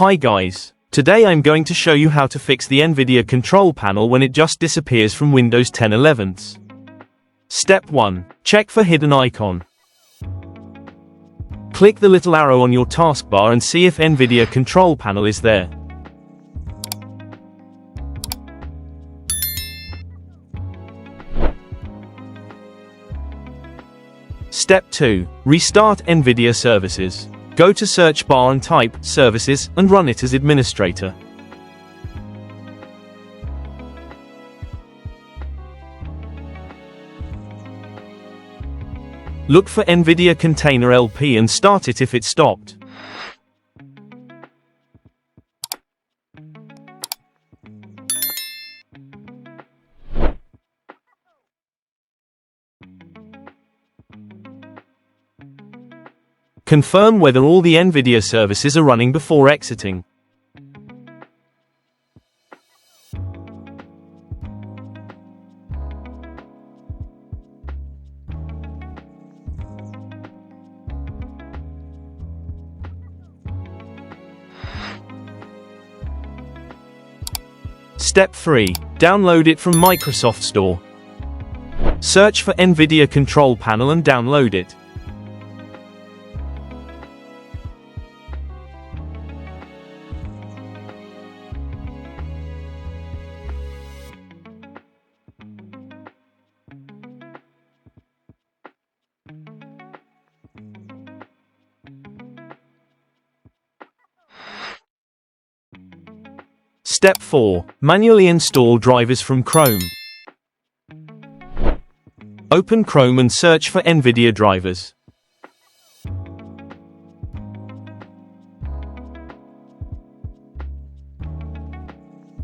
Hi guys. Today I'm going to show you how to fix the NVIDIA Control Panel when it just disappears from Windows 10 11s. Step 1. Check for hidden icon. Click the little arrow on your taskbar and see if NVIDIA Control Panel is there. Step 2. Restart NVIDIA services. Go to search bar and type services and run it as administrator. Look for NVIDIA Container LP and start it if it stopped. Confirm whether all the NVIDIA services are running before exiting. Step 3. Download it from Microsoft Store. Search for NVIDIA Control Panel and download it. Step 4. Manually install drivers from Chrome. Open Chrome and search for NVIDIA drivers.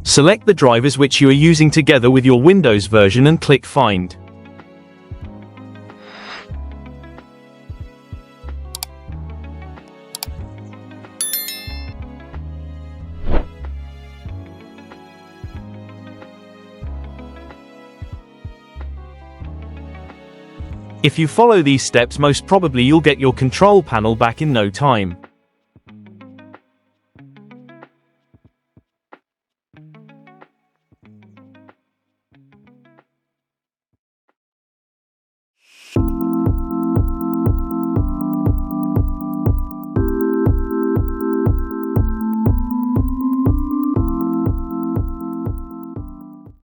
Select the drivers which you are using together with your Windows version and click Find. If you follow these steps, most probably you'll get your control panel back in no time.